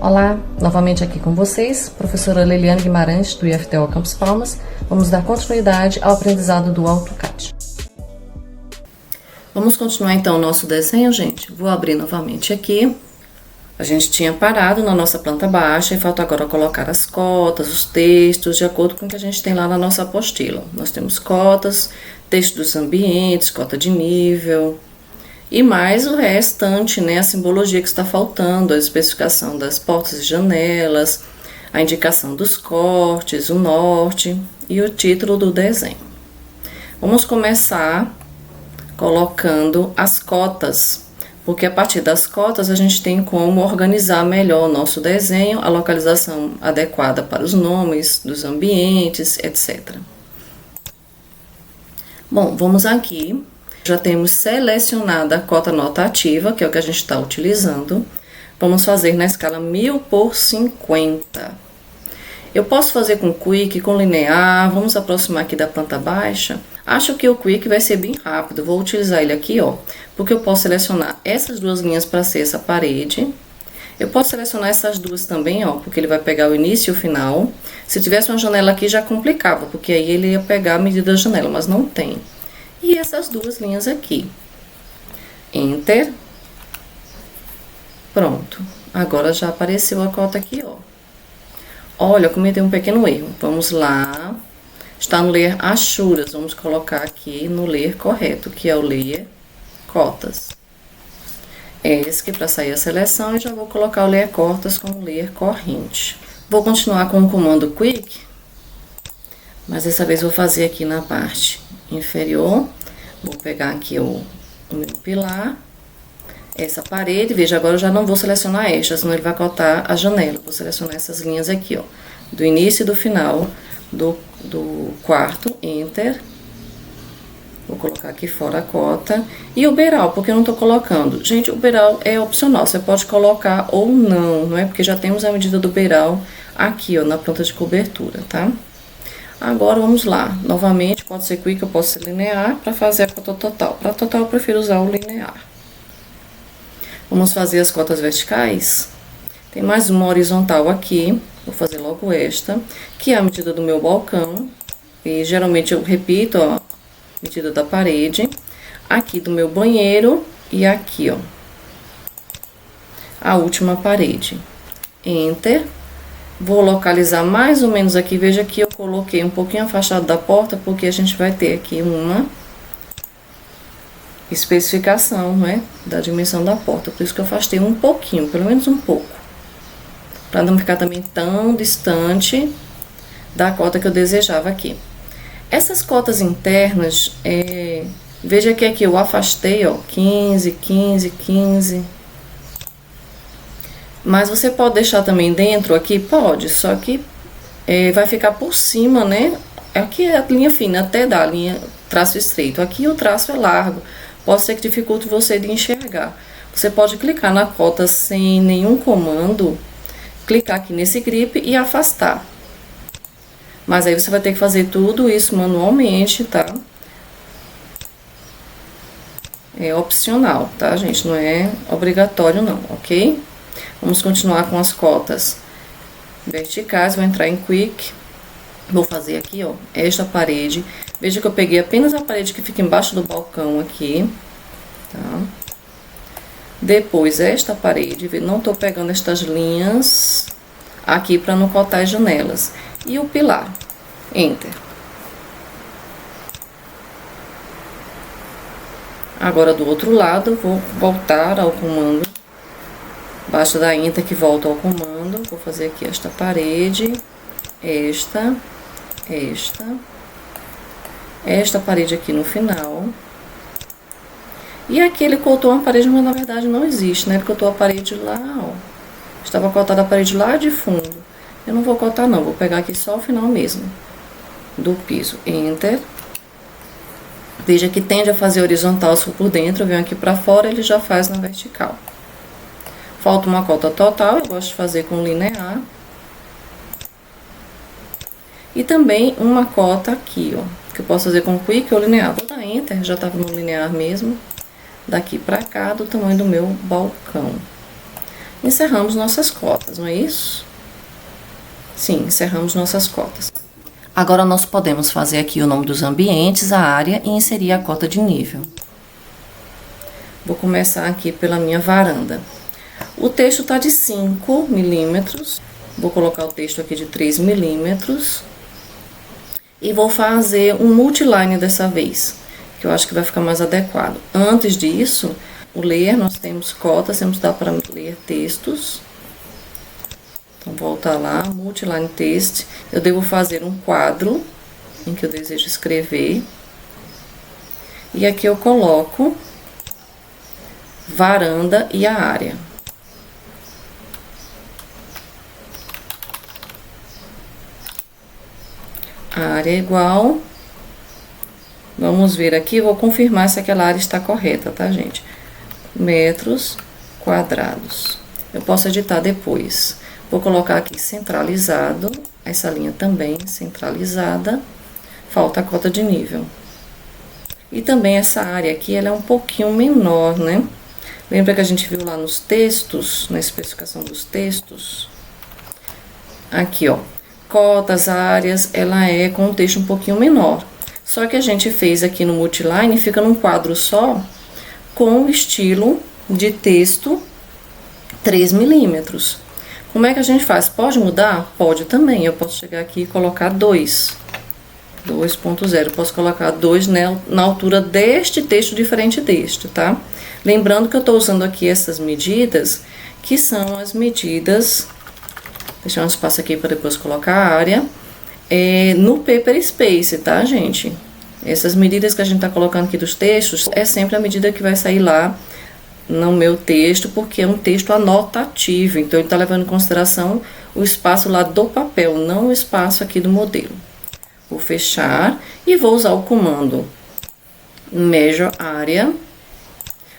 Olá, novamente aqui com vocês, professora Leliane Guimarães, do IFTO Campos Palmas. Vamos dar continuidade ao aprendizado do AutoCAD. Vamos continuar então o nosso desenho, gente. Vou abrir novamente aqui. A gente tinha parado na nossa planta baixa e falta agora colocar as cotas, os textos, de acordo com o que a gente tem lá na nossa apostila. Nós temos cotas, texto dos ambientes, cota de nível, e mais o restante, né, a simbologia que está faltando, a especificação das portas e janelas, a indicação dos cortes, o norte e o título do desenho. Vamos começar colocando as cotas, porque a partir das cotas a gente tem como organizar melhor o nosso desenho, a localização adequada para os nomes dos ambientes, etc. Bom, vamos aqui. Já temos selecionada a cota notativa, que é o que a gente está utilizando. Vamos fazer na escala 1000 por 50. Eu posso fazer com Quick, com linear, vamos aproximar aqui da planta baixa. Acho que o Quick vai ser bem rápido, vou utilizar ele aqui, ó, porque eu posso selecionar essas duas linhas para ser essa parede. Eu posso selecionar essas duas também, ó, porque ele vai pegar o início e o final. Se tivesse uma janela aqui já complicava, porque aí ele ia pegar a medida da janela, mas não tem. E essas duas linhas aqui. Enter. Pronto. Agora já apareceu a cota aqui, ó. Olha, eu cometi um pequeno erro. Vamos lá. Está no Layer Achuras. Vamos colocar aqui no Layer correto, que é o Layer Cotas. Esse para sair a seleção, e já vou colocar o Layer Cotas como Layer Corrente. Vou continuar com o comando Quick, mas dessa vez vou fazer aqui na parte inferior. Vou pegar aqui o meu pilar, essa parede. Veja, agora eu já não vou selecionar esta, senão ele vai cortar a janela. Vou selecionar essas linhas aqui, ó, do início e do final do quarto. Enter. Vou colocar aqui fora a cota. E o beiral, porque eu não tô colocando. Gente, o beiral é opcional, você pode colocar ou não, não é? Porque já temos a medida do beiral aqui, ó, na planta de cobertura, tá? Agora, vamos lá. Novamente, pode ser Quick, eu posso ser linear para fazer a cota total. Para total, eu prefiro usar o linear. Vamos fazer as cotas verticais. Tem mais uma horizontal aqui. Vou fazer logo esta, que é a medida do meu balcão. E geralmente eu repito, ó, a medida da parede. Aqui do meu banheiro e aqui, ó, a última parede. Enter. Vou localizar mais ou menos aqui. Veja que eu coloquei um pouquinho afastado da porta, porque a gente vai ter aqui uma especificação, né, da dimensão da porta. Por isso que eu afastei um pouquinho, pelo menos um pouco, para não ficar também tão distante da cota que eu desejava aqui. Essas cotas internas, veja que aqui eu afastei, ó, 15, 15, 15... Mas você pode deixar também dentro aqui? Pode, só que vai ficar por cima, né? Aqui é a linha fina, até da linha traço estreito. Aqui o traço é largo, pode ser que dificulte você de enxergar. Você pode clicar na cota sem nenhum comando, clicar aqui nesse grip e afastar. Mas aí você vai ter que fazer tudo isso manualmente, tá? É opcional, tá, gente? Não é obrigatório não, ok? Vamos continuar com as cotas verticais. Vou entrar em Quick. Vou fazer aqui, ó, esta parede. Veja que eu peguei apenas a parede que fica embaixo do balcão aqui, tá? Depois esta parede. Não tô pegando estas linhas aqui para não cortar as janelas. E o pilar. Enter. Agora do outro lado, vou voltar ao comando. Basta dar Enter que volta ao comando. Vou fazer aqui esta parede, esta parede aqui no final. E aqui ele cortou uma parede, mas na verdade não existe, né? Ele cortou a parede lá, ó. Estava cortada a parede lá de fundo. Eu não vou cortar não, vou pegar aqui só o final mesmo do piso. Enter. Veja que tende a fazer horizontal se for por dentro. Eu venho aqui pra fora, ele já faz na vertical. Falta uma cota total, eu gosto de fazer com linear. E também uma cota aqui, ó, que eu posso fazer com Quick ou linear. Vou dar Enter, já estava no linear mesmo. Daqui pra cá, do tamanho do meu balcão. encerramos nossas cotas, não é isso? Sim, encerramos nossas cotas. Agora nós podemos fazer aqui o nome dos ambientes, a área e inserir a cota de nível. Vou começar aqui pela minha varanda. O texto tá de 5 milímetros. Vou colocar o texto aqui de 3 milímetros. E vou fazer um multiline dessa vez, que eu acho que vai ficar mais adequado. Antes disso, o ler, nós temos cotas, temos que dar para ler textos. Então, voltar lá, multiline text. Eu devo fazer um quadro em que eu desejo escrever. E aqui eu coloco varanda e a área. A área é igual. Vamos ver aqui, vou confirmar se aquela área está correta, tá, gente? Metros quadrados. Eu posso editar depois. Vou colocar aqui centralizado, essa linha também centralizada. Falta a cota de nível. E também essa área aqui, ela é um pouquinho menor, né? Lembra que a gente viu lá nos textos, na especificação dos textos? Aqui, ó. Cotas, áreas, ela é com um texto um pouquinho menor. Só que a gente fez aqui no multiline, fica num quadro só, com o estilo de texto 3 milímetros. Como é que a gente faz? Pode mudar? Pode também. Eu posso chegar aqui e colocar 2. 2.0. Posso colocar 2 na altura deste texto, diferente deste, tá? Lembrando que eu tô usando aqui essas medidas, que são as medidas... Deixar um espaço aqui para depois colocar a área. No Paper Space, tá, gente? Essas medidas que a gente tá colocando aqui dos textos, é sempre a medida que vai sair lá no meu texto, porque é um texto anotativo. Então, ele tá levando em consideração o espaço lá do papel, não o espaço aqui do modelo. Vou fechar e vou usar o comando Measure Area,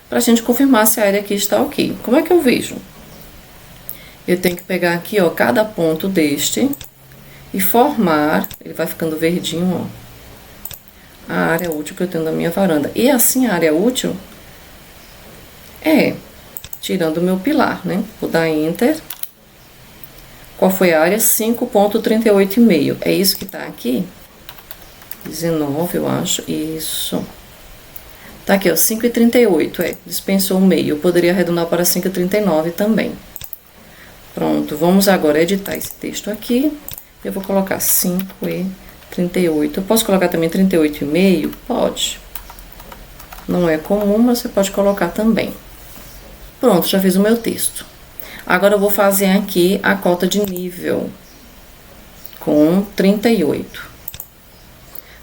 pra gente confirmar se a área aqui está ok. Como é que eu vejo? Eu tenho que pegar aqui, ó, cada ponto deste e formar, ele vai ficando verdinho, ó, a área útil que eu tenho da minha varanda. E assim a área útil é tirando o meu pilar, né? Vou dar Enter. Qual foi a área? 5.38,5. É isso que tá aqui? 19, eu acho. Isso. Tá aqui, ó, 5,38, dispensou o meio. Eu poderia arredondar para 5,39 também. Pronto, vamos agora editar esse texto aqui. Eu vou colocar 5,38. Eu posso colocar também 38,5? Pode. Não é comum, mas você pode colocar também. Pronto, já fiz o meu texto. Agora eu vou fazer aqui a cota de nível com 38.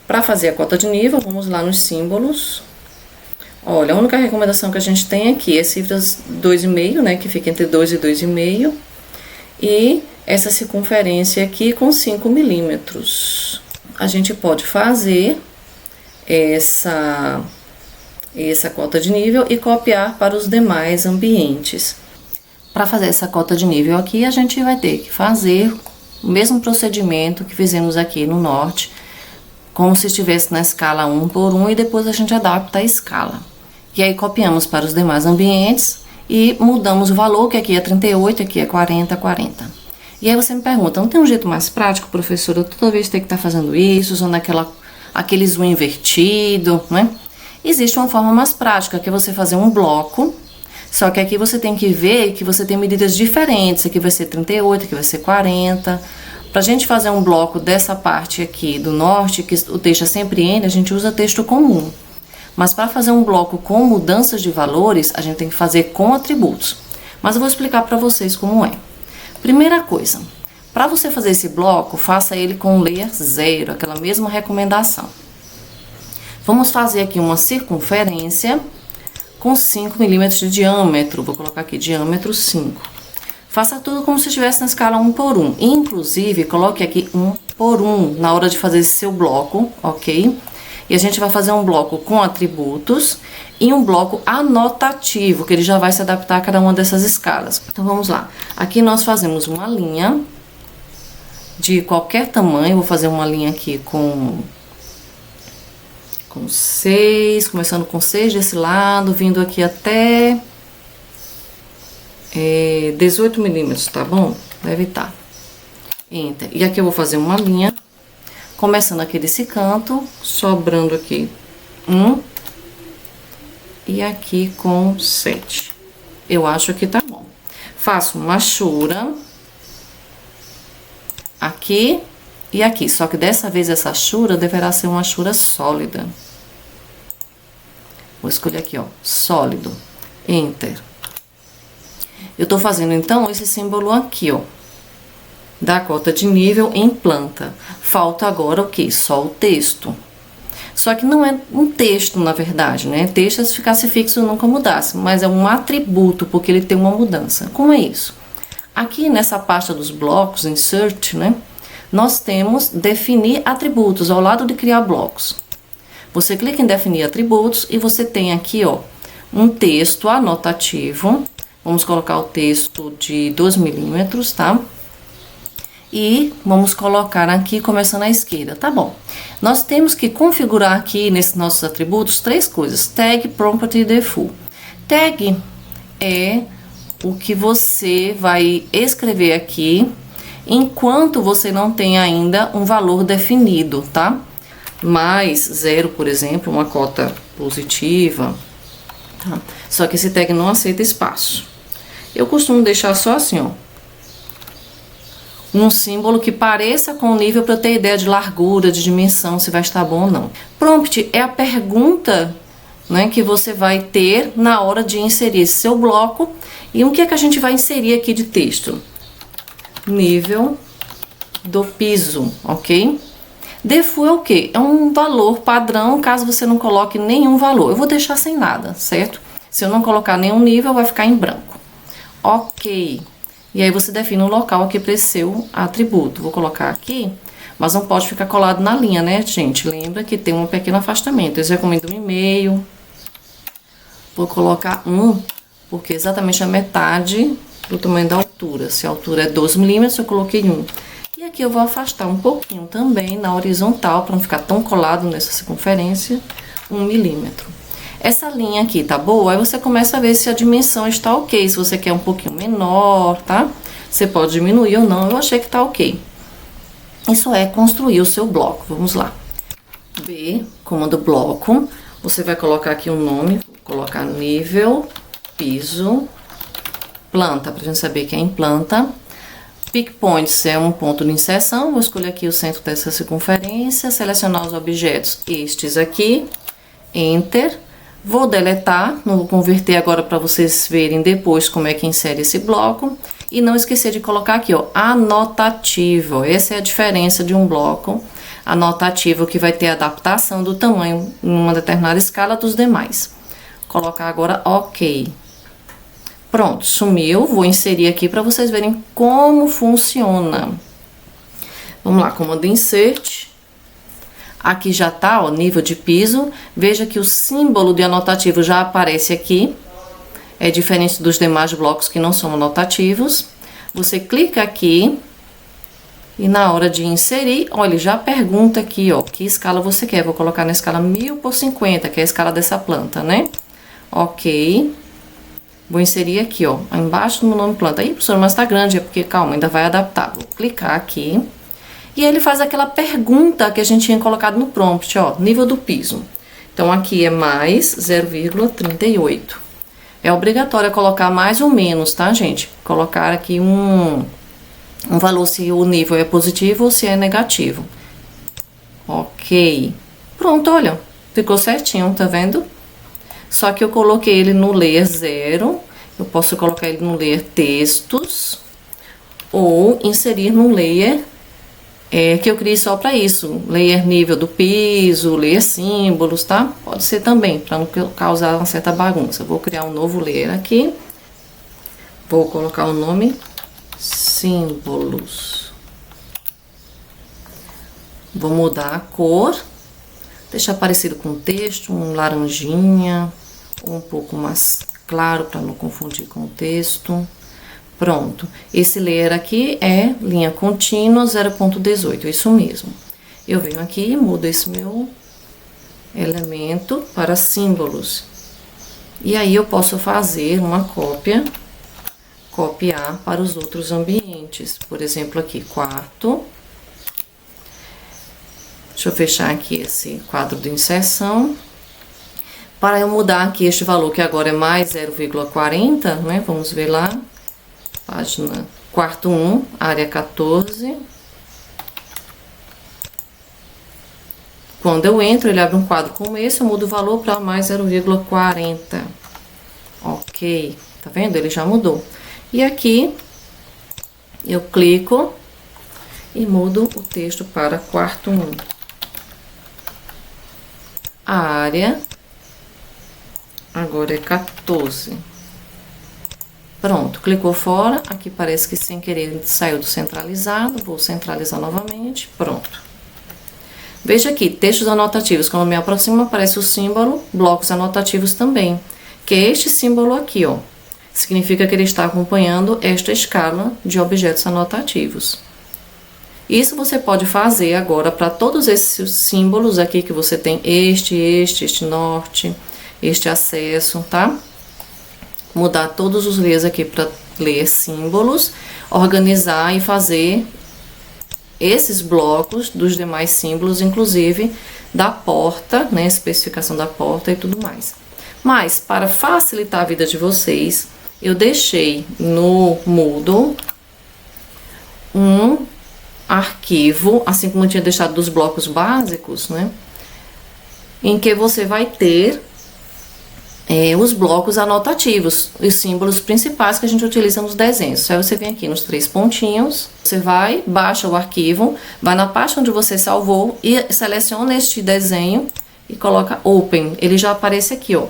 Para fazer a cota de nível, vamos lá nos símbolos. Olha, a única recomendação que a gente tem aqui é cifras 2,5, né, que fica entre 2 e 2,5. E essa circunferência aqui com 5 milímetros. A gente pode fazer essa cota de nível e copiar para os demais ambientes. Para fazer essa cota de nível aqui, a gente vai ter que fazer o mesmo procedimento que fizemos aqui no norte, como se estivesse na escala 1:1, e depois a gente adapta a escala. E aí copiamos para os demais ambientes e mudamos o valor, que aqui é 38, aqui é 40, 40. E aí você me pergunta, não tem um jeito mais prático, professora, toda vez ter que estar fazendo isso, usando aquele zoom invertido, né? Existe uma forma mais prática, que é você fazer um bloco, só que aqui você tem que ver que você tem medidas diferentes, aqui vai ser 38, aqui vai ser 40. Pra gente fazer um bloco dessa parte aqui do norte, que o texto é sempre N, a gente usa texto comum. Mas para fazer um bloco com mudanças de valores, a gente tem que fazer com atributos. Mas eu vou explicar para vocês como é. Primeira coisa, para você fazer esse bloco, faça ele com layer 0, aquela mesma recomendação. Vamos fazer aqui uma circunferência com 5 milímetros de diâmetro. Vou colocar aqui diâmetro 5. Faça tudo como se estivesse na escala 1:1. Inclusive, coloque aqui 1:1 na hora de fazer esse seu bloco, ok? E a gente vai fazer um bloco com atributos e um bloco anotativo, que ele já vai se adaptar a cada uma dessas escalas. Então, vamos lá. Aqui nós fazemos uma linha de qualquer tamanho. Vou fazer uma linha aqui com 6, começando com 6 desse lado, vindo aqui até 18 milímetros, tá bom? Deve estar. Enter. E aqui eu vou fazer uma linha, começando aqui desse canto, sobrando aqui 1 e aqui com 7. Eu acho que tá bom. Faço uma achura aqui e aqui, só que dessa vez essa achura deverá ser uma achura sólida. Vou escolher aqui, ó, sólido. Enter. Eu tô fazendo, então, esse símbolo aqui, ó, da cota de nível em planta. Falta agora o quê? Só o texto. Só que não é um texto, na verdade, né? Texto, se ficasse fixo, nunca mudasse, mas é um atributo, porque ele tem uma mudança. Como é isso? Aqui nessa pasta dos blocos, Insert, né? Nós temos definir atributos, ao lado de criar blocos. Você clica em definir atributos e você tem aqui, ó, um texto anotativo. Vamos colocar o texto de 2 milímetros, tá? E vamos colocar aqui, começando à esquerda, tá bom. Nós temos que configurar aqui, nesses nossos atributos, 3 coisas. Tag, Property e Default. Tag é o que você vai escrever aqui, enquanto você não tem ainda um valor definido, tá? Mais 0, por exemplo, uma cota positiva, tá? Só que esse tag não aceita espaço. Eu costumo deixar só assim, ó, um símbolo que pareça com o nível para eu ter ideia de largura, de dimensão, se vai estar bom ou não. Prompt é a pergunta, né, que você vai ter na hora de inserir esse seu bloco. E o que é que a gente vai inserir aqui de texto? Nível do piso, ok? Default é o quê? É um valor padrão, caso você não coloque nenhum valor. Eu vou deixar sem nada, certo? Se eu não colocar nenhum nível, vai ficar em branco. Ok. E aí você define um local aqui para esse seu atributo. Vou colocar aqui, mas não pode ficar colado na linha, né, gente? Lembra que tem um pequeno afastamento. Eu recomendo 1,5. Vou colocar 1, porque é exatamente a metade do tamanho da altura. Se a altura é 12 milímetros, eu coloquei 1. E aqui eu vou afastar um pouquinho também na horizontal, para não ficar tão colado nessa circunferência, 1 milímetro. Essa linha aqui tá boa? Aí você começa a ver se a dimensão está ok. Se você quer um pouquinho menor, tá? Você pode diminuir ou não. Eu achei que tá ok. Isso é construir o seu bloco. Vamos lá. B, comando bloco. Você vai colocar aqui um nome. Vou colocar nível, piso, planta, pra gente saber que é em planta. Pick points é um ponto de inserção. Vou escolher aqui o centro dessa circunferência. Selecionar os objetos, estes aqui. Enter. Vou deletar, não vou converter agora para vocês verem depois como é que insere esse bloco. E não esquecer de colocar aqui, ó, anotativo. Essa é a diferença de um bloco anotativo que vai ter adaptação do tamanho em uma determinada escala dos demais. Colocar agora OK. Pronto, sumiu. Vou inserir aqui para vocês verem como funciona. Vamos lá, comando Insert. Aqui já tá, ó, nível de piso. Veja que o símbolo de anotativo já aparece aqui. É diferente dos demais blocos que não são anotativos. Você clica aqui e na hora de inserir, olha, já pergunta aqui, ó, que escala você quer. Vou colocar na escala 1000 por 50, que é a escala dessa planta, né? Ok. Vou inserir aqui, ó, embaixo do nome planta. Aí, professora, mas tá grande, é porque, calma, ainda vai adaptar. Vou clicar aqui. E ele faz aquela pergunta que a gente tinha colocado no prompt, ó, nível do piso. Então, aqui é mais 0,38. É obrigatório colocar mais ou menos, tá, gente? Colocar aqui um valor se o nível é positivo ou se é negativo. Ok. Pronto, olha, ficou certinho, tá vendo? Só que eu coloquei ele no layer 0. Eu posso colocar ele no layer textos ou inserir no layer que eu criei só para isso, layer nível do piso, layer símbolos, tá? Pode ser também, para não causar uma certa bagunça. Vou criar um novo layer aqui, vou colocar o nome símbolos. Vou mudar a cor, deixar parecido com o texto, um laranjinha, ou um pouco mais claro para não confundir com o texto. Pronto, esse layer aqui é linha contínua 0,18, isso mesmo. Eu venho aqui e mudo esse meu elemento para símbolos. E aí eu posso fazer uma cópia copiar para os outros ambientes. Por exemplo, aqui, quarto. Deixa eu fechar aqui esse quadro de inserção. Para eu mudar aqui este valor, que agora é mais 0,40, né? Vamos ver lá. Página quarto 1, área 14. Quando eu entro, ele abre um quadro como esse, eu mudo o valor para mais 0,40. Ok, tá vendo? Ele já mudou. E aqui, eu clico e mudo o texto para quarto 1. A área agora é 14. Pronto, clicou fora. Aqui parece que sem querer saiu do centralizado. Vou centralizar novamente. Pronto. Veja aqui, textos anotativos. Quando me aproximo, aparece o símbolo, blocos anotativos também. Que é este símbolo aqui, ó. Significa que ele está acompanhando esta escala de objetos anotativos. Isso você pode fazer agora para todos esses símbolos aqui que você tem. Este norte, este acesso, tá? Mudar todos os layers aqui para ler símbolos, organizar e fazer esses blocos dos demais símbolos, inclusive da porta, né, especificação da porta e tudo mais. Mas, para facilitar a vida de vocês, eu deixei no Moodle um arquivo, assim como eu tinha deixado dos blocos básicos, né, em que você vai ter os blocos anotativos, os símbolos principais que a gente utiliza nos desenhos. Aí você vem aqui nos 3 pontinhos, você vai, baixa o arquivo, vai na pasta onde você salvou e seleciona este desenho e coloca Open. Ele já aparece aqui, ó.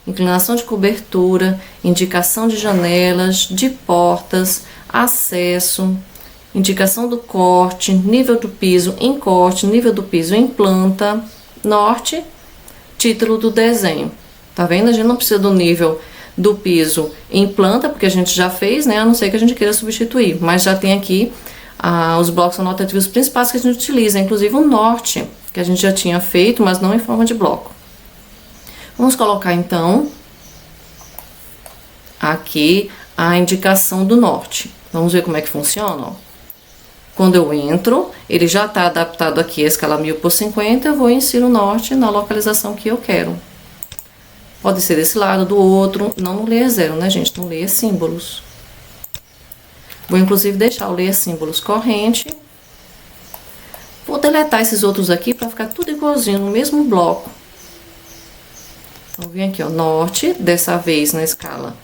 Inclinação de cobertura, indicação de janelas, de portas, acesso, indicação do corte, nível do piso em corte, nível do piso em planta, norte, título do desenho. Tá vendo? A gente não precisa do nível do piso em planta, porque a gente já fez, né? A não ser que a gente queira substituir. Mas já tem aqui os blocos anotativos principais que a gente utiliza, inclusive o norte, que a gente já tinha feito, mas não em forma de bloco. Vamos colocar, então, aqui a indicação do norte. Vamos ver como é que funciona, ó. Quando eu entro, ele já está adaptado aqui a escala 1000/50, eu vou e insiro o norte na localização que eu quero. Pode ser desse lado, do outro, não no layer 0, né, gente? No layer símbolos. Vou, inclusive, deixar o layer símbolos corrente. Vou deletar esses outros aqui para ficar tudo igualzinho, no mesmo bloco. Então, vem aqui, ó, norte, dessa vez na escala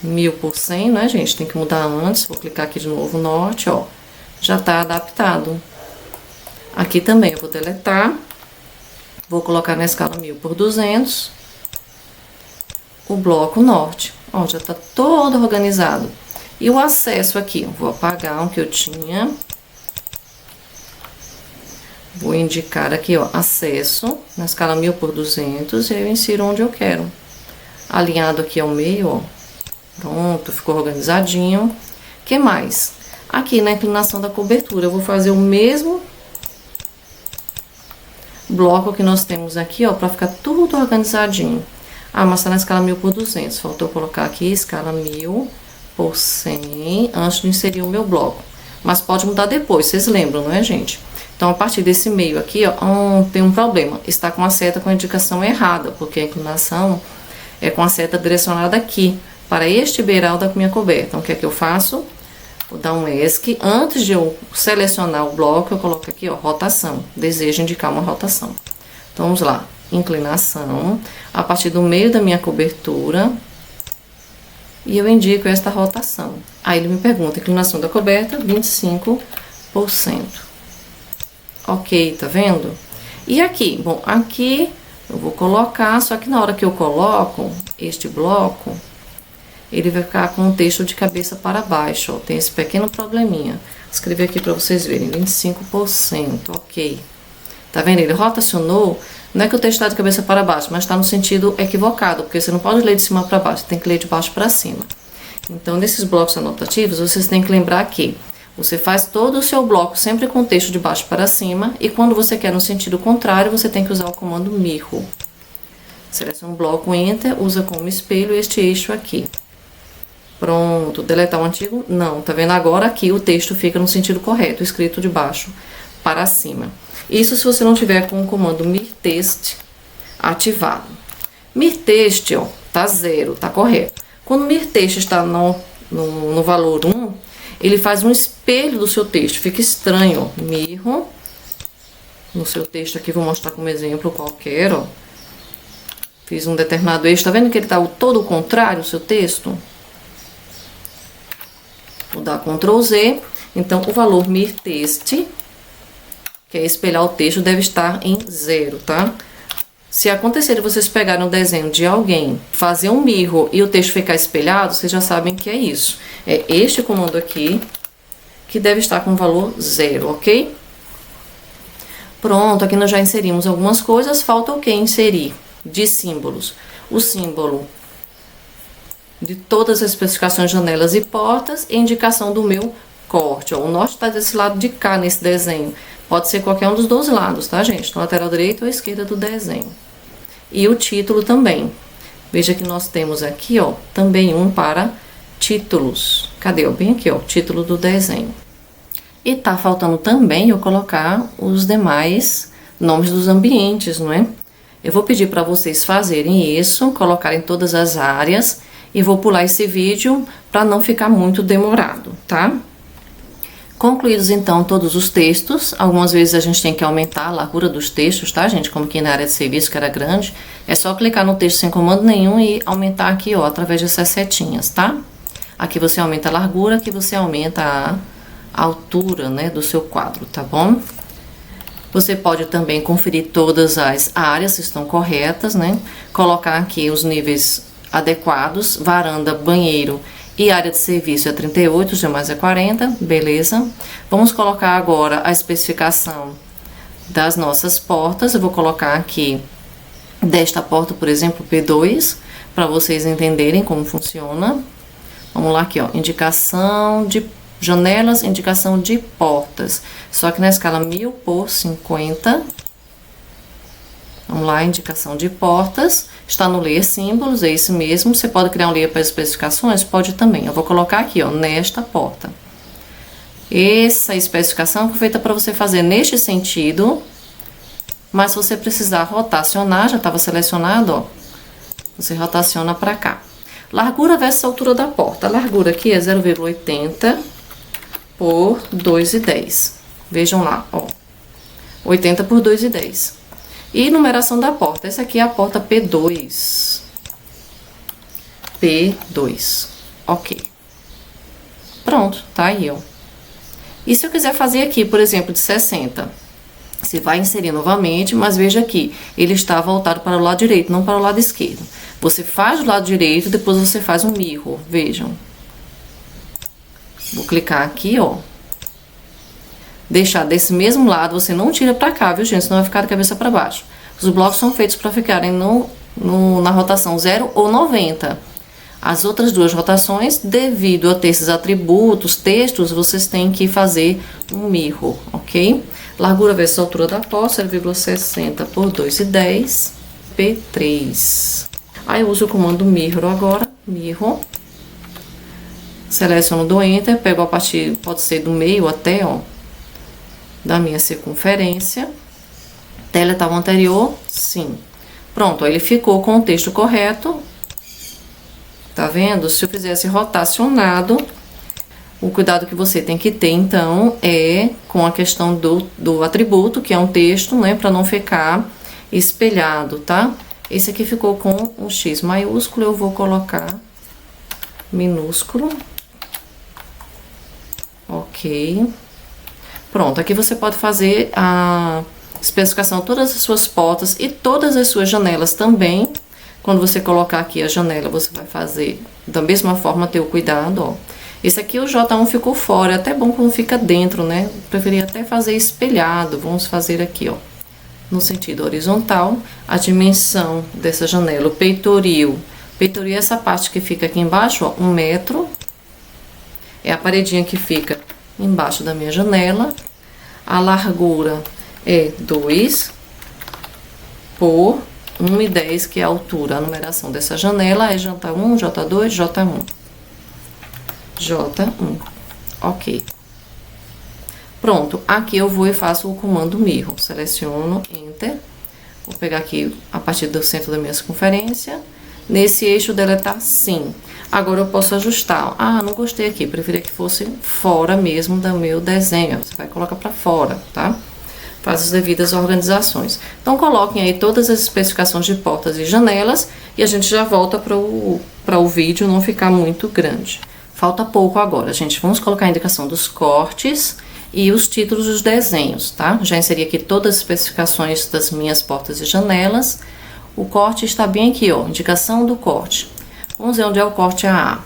1000/100, né, gente? Tem que mudar antes. Vou clicar aqui de novo, norte, ó. Já tá adaptado. Aqui também eu vou deletar. Vou colocar na escala 1000/200. O bloco norte, ó, já tá todo organizado. E o acesso aqui, eu vou apagar o que eu tinha. Vou indicar aqui, ó, acesso, na escala 1000/200, e aí eu insiro onde eu quero. Alinhado aqui ao meio, ó. Pronto, ficou organizadinho. O que mais? Aqui na inclinação da cobertura, eu vou fazer o mesmo bloco que nós temos aqui, ó, pra ficar tudo organizadinho. Ah, mas tá na escala 1000/200. Faltou colocar aqui escala 1000/100 antes de inserir o meu bloco. Mas pode mudar depois, vocês lembram, não é, gente? Então, a partir desse meio aqui, ó, tem um problema. Está com a seta com a indicação errada, porque a inclinação é com a seta direcionada aqui, para este beiral da minha coberta. Então, o que é que eu faço? Vou dar um ESC. Antes de eu selecionar o bloco, eu coloco aqui, ó, rotação. Desejo indicar uma rotação. Então, vamos lá. Inclinação, a partir do meio da minha cobertura, e eu indico esta rotação. Aí ele me pergunta, inclinação da coberta, 25%. Ok, tá vendo? E aqui? Bom, aqui eu vou colocar, só que na hora que eu coloco este bloco, ele vai ficar com o texto de cabeça para baixo, ó. Tem esse pequeno probleminha. Vou escrever aqui para vocês verem, 25%, ok. Tá vendo? Ele rotacionou. Não é que o texto está de cabeça para baixo, mas está no sentido equivocado, porque você não pode ler de cima para baixo, tem que ler de baixo para cima. Então, nesses blocos anotativos, vocês têm que lembrar que você faz todo o seu bloco sempre com o texto de baixo para cima, e quando você quer no sentido contrário, você tem que usar o comando mirror. Seleciona o bloco Enter, usa como espelho este eixo aqui. Pronto, deletar o antigo? Não, tá vendo? Agora aqui o texto fica no sentido correto, escrito de baixo para cima. Isso se você não tiver com o comando mirtest ativado. Mirtest, ó, tá 0, tá correto. Quando o mirtest está no valor 1, ele faz um espelho do seu texto. Fica estranho, ó. Mirro. No seu texto aqui, vou mostrar como exemplo qualquer, ó. Fiz um determinado eixo. Tá vendo que ele tá todo o contrário, o seu texto? Vou dar Ctrl Z. Então, o valor mirtest, que é espelhar o texto, deve estar em 0, tá? Se acontecer de vocês pegarem um desenho de alguém, fazer um mirror e o texto ficar espelhado, vocês já sabem que é isso. É este comando aqui que deve estar com o valor 0, ok? Pronto, aqui nós já inserimos algumas coisas. Falta o que inserir? De símbolos. O símbolo de todas as especificações, janelas e portas e indicação do meu corte. Ó, o norte está desse lado de cá nesse desenho. Pode ser qualquer um dos dois lados, tá, gente? Na lateral direita ou esquerda do desenho. E o título também. Veja que nós temos aqui, ó, também um para títulos. Cadê? Ó, bem aqui, ó, título do desenho. E tá faltando também eu colocar os demais nomes dos ambientes, não é? Eu vou pedir para vocês fazerem isso, colocarem todas as áreas e vou pular esse vídeo para não ficar muito demorado, tá? Concluídos, então, todos os textos, algumas vezes a gente tem que aumentar a largura dos textos, tá, gente? Como aqui na área de serviço, que era grande, é só clicar no texto sem comando nenhum e aumentar aqui, ó, através dessas setinhas, tá? Aqui você aumenta a largura, aqui você aumenta a altura, né, do seu quadro, tá bom? Você pode também conferir todas as áreas se estão corretas, né? Colocar aqui os níveis adequados, varanda, banheiro e área de serviço é 38, os demais é 40, beleza? Vamos colocar agora a especificação das nossas portas. Eu vou colocar aqui desta porta, por exemplo, P2, para vocês entenderem como funciona. Vamos lá aqui, ó, indicação de janelas, indicação de portas. Só que na escala 1000 por 50. Vamos lá, indicação de portas. Está no Ler Símbolos, é isso mesmo. Você pode criar um layer para especificações? Pode também. Eu vou colocar aqui, ó, nesta porta. Essa especificação foi feita para você fazer neste sentido. Mas se você precisar rotacionar, já estava selecionado, ó. Você rotaciona para cá. Largura versus altura da porta. A largura aqui é 0,80 por 2,10. Vejam lá, ó. 80 por 2,10. E numeração da porta. Essa aqui é a porta P2. P2. Ok. Pronto, tá aí, ó. E se eu quiser fazer aqui, por exemplo, de 60? Você vai inserir novamente, mas veja aqui. Ele está voltado para o lado direito, não para o lado esquerdo. Você faz do lado direito, depois você faz um mirror. Vejam. Vou clicar aqui, ó. Deixar desse mesmo lado, você não tira pra cá, viu, gente? Senão vai ficar de cabeça pra baixo. Os blocos são feitos para ficarem na rotação 0 ou 90. As outras duas rotações, devido a ter esses atributos, textos, vocês têm que fazer um mirror, ok? Largura versus altura da porta, 0,60 por 2,10, P3. Aí eu uso o comando mirror agora, mirror. Seleciono do Enter, pego a partir, pode ser do meio até, ó, da minha circunferência. Deleta o anterior? Sim. Pronto, aí ele ficou com o texto correto. Tá vendo? Se eu fizesse rotacionado, o cuidado que você tem que ter, então, é com a questão do atributo, que é um texto, né? Pra não ficar espelhado, tá? Esse aqui ficou com um X maiúsculo, eu vou colocar minúsculo. Ok. Pronto, aqui você pode fazer a especificação de todas as suas portas e todas as suas janelas também. Quando você colocar aqui a janela, você vai fazer da mesma forma, ter o cuidado, ó. Esse aqui, o J1 ficou fora, é até bom quando fica dentro, né? Preferia até fazer espelhado. Vamos fazer aqui, ó, no sentido horizontal, a dimensão dessa janela, o peitoril. Peitoril é essa parte que fica aqui embaixo, ó, 1 metro. É a paredinha que fica embaixo da minha janela. A largura é 2 por 1,10, que é a altura. A numeração dessa janela é J1, J2, J1. J1. Ok. Pronto, aqui eu vou e faço o comando mirro. Seleciono, Enter. Vou pegar aqui a partir do centro da minha circunferência. Nesse eixo, deletar sim. Agora eu posso ajustar. Ah, não gostei aqui, preferia que fosse fora mesmo do meu desenho. Você vai colocar para fora, tá? Faz as devidas organizações. Então, coloquem aí todas as especificações de portas e janelas e a gente já volta para o vídeo não ficar muito grande. Falta pouco agora, gente. Vamos colocar a indicação dos cortes e os títulos dos desenhos, tá? Já inseri aqui todas as especificações das minhas portas e janelas. O corte está bem aqui, ó, indicação do corte. Vamos ver onde é o corte AA,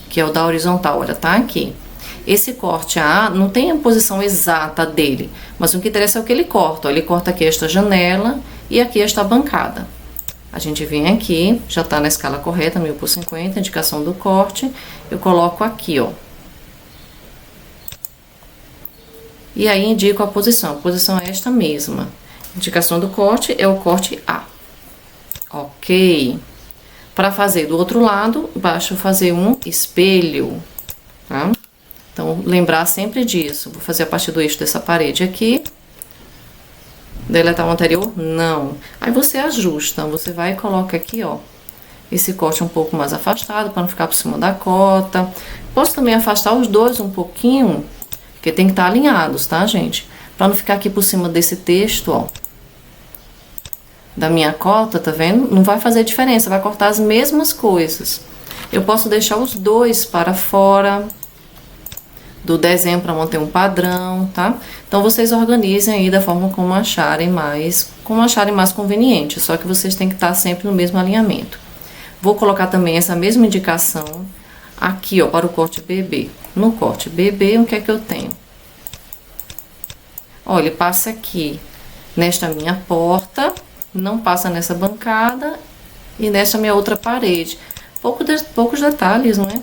que é o da horizontal, olha, tá aqui. Esse corte AA não tem a posição exata dele, mas o que interessa é o que ele corta. Ó, ele corta aqui esta janela e aqui esta bancada. A gente vem aqui, já tá na escala correta, 1000/50, indicação do corte. Eu coloco aqui, ó. E aí indico a posição é esta mesma. Indicação do corte é o corte A. Ok. Para fazer do outro lado, basta fazer um espelho, tá? Então, lembrar sempre disso. Vou fazer a partir do eixo dessa parede aqui. Deletar o anterior? Não. Aí você ajusta, você vai e coloca aqui, ó, esse corte um pouco mais afastado, para não ficar por cima da cota. Posso também afastar os dois um pouquinho, porque tem que estar alinhados, tá, gente? Para não ficar aqui por cima desse texto, ó, da minha cota, tá vendo? Não vai fazer diferença, vai cortar as mesmas coisas. Eu posso deixar os dois para fora do desenho para manter um padrão, tá? Então, vocês organizem aí da forma como acharem mais conveniente, só que vocês têm que estar sempre no mesmo alinhamento. Vou colocar também essa mesma indicação aqui, ó, para o corte BB. No corte BB, o que é que eu tenho? Olha, ele passa aqui nesta minha porta, não passa nessa bancada e nesta minha outra parede. Poucos detalhes, não é?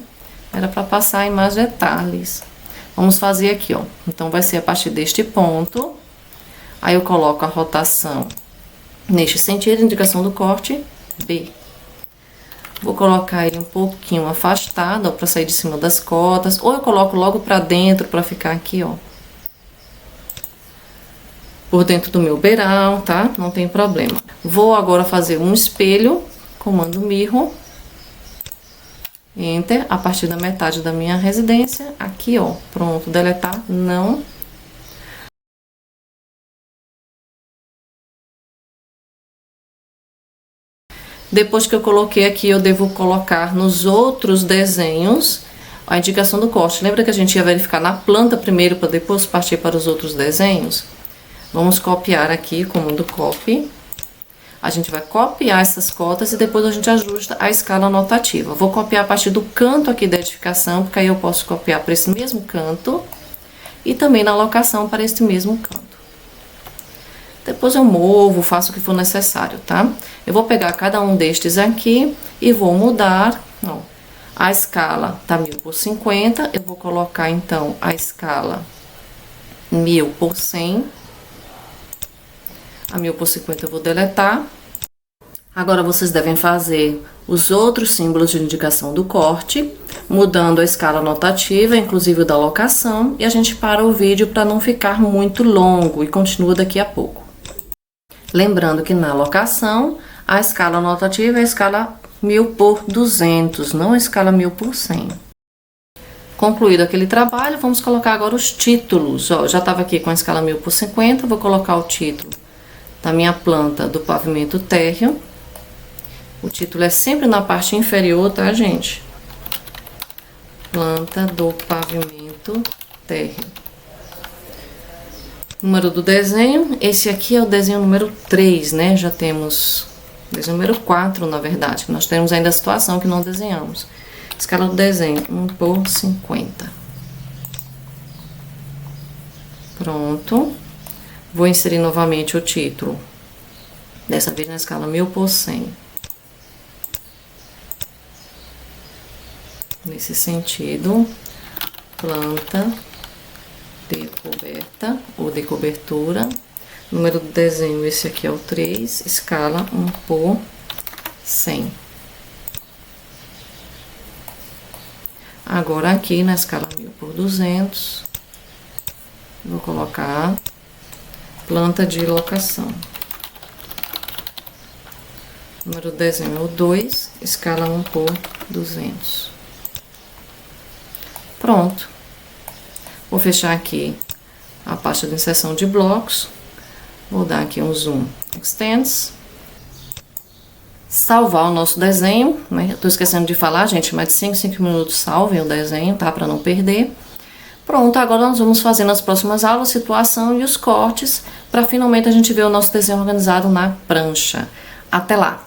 Era para passar em mais detalhes. Vamos fazer aqui, ó. Então, vai ser a partir deste ponto. Aí, eu coloco a rotação neste sentido, indicação do corte B. Vou colocar ele um pouquinho afastado, ó, para sair de cima das cotas. Ou eu coloco logo para dentro, para ficar aqui, ó, por dentro do meu beiral, tá? Não tem problema. Vou agora fazer um espelho, comando mirro. Enter, a partir da metade da minha residência, aqui, ó, pronto, deletar, não. Depois que eu coloquei aqui, eu devo colocar nos outros desenhos a indicação do corte. Lembra que a gente ia verificar na planta primeiro, para depois partir para os outros desenhos? Vamos copiar aqui, comando copy. A gente vai copiar essas cotas e depois a gente ajusta a escala anotativa. Vou copiar a partir do canto aqui da edificação, porque aí eu posso copiar para esse mesmo canto e também na alocação para esse mesmo canto. Depois eu movo, faço o que for necessário, tá? Eu vou pegar cada um destes aqui e vou mudar, ó, a escala tá 1000/50, eu vou colocar então a escala 1000/100. A 1000/50 eu vou deletar. Agora, vocês devem fazer os outros símbolos de indicação do corte, mudando a escala anotativa, inclusive o da alocação, e a gente para o vídeo para não ficar muito longo e continua daqui a pouco. Lembrando que na alocação, a escala anotativa é a escala 1000/200, não a escala 1000/100. Concluído aquele trabalho, vamos colocar agora os títulos. Ó, já estava aqui com a escala 1000/50, vou colocar o título da minha planta do pavimento térreo. O título é sempre na parte inferior, tá, gente? Planta do pavimento térreo. Número do desenho, esse aqui é o desenho número 3, né? Já temos desenho número 4, na verdade. Nós temos ainda a situação que não desenhamos. Escala do desenho, 1/50. Pronto. Vou inserir novamente o título, dessa vez na escala 1000/100. Nesse sentido, planta de coberta ou de cobertura. Número do desenho, esse aqui é o 3, escala 1/100. Agora aqui na escala 1000/200, vou colocar planta de locação. Número desenho 2, escala 1/200. Pronto. Vou fechar aqui a pasta de inserção de blocos. Vou dar aqui um zoom extends. Salvar o nosso desenho, né? Eu tô esquecendo de falar, gente, mas de 5 minutos salvem o desenho, tá? Para não perder. Pronto, agora nós vamos fazer nas próximas aulas a situação e os cortes, para finalmente a gente ver o nosso desenho organizado na prancha. Até lá!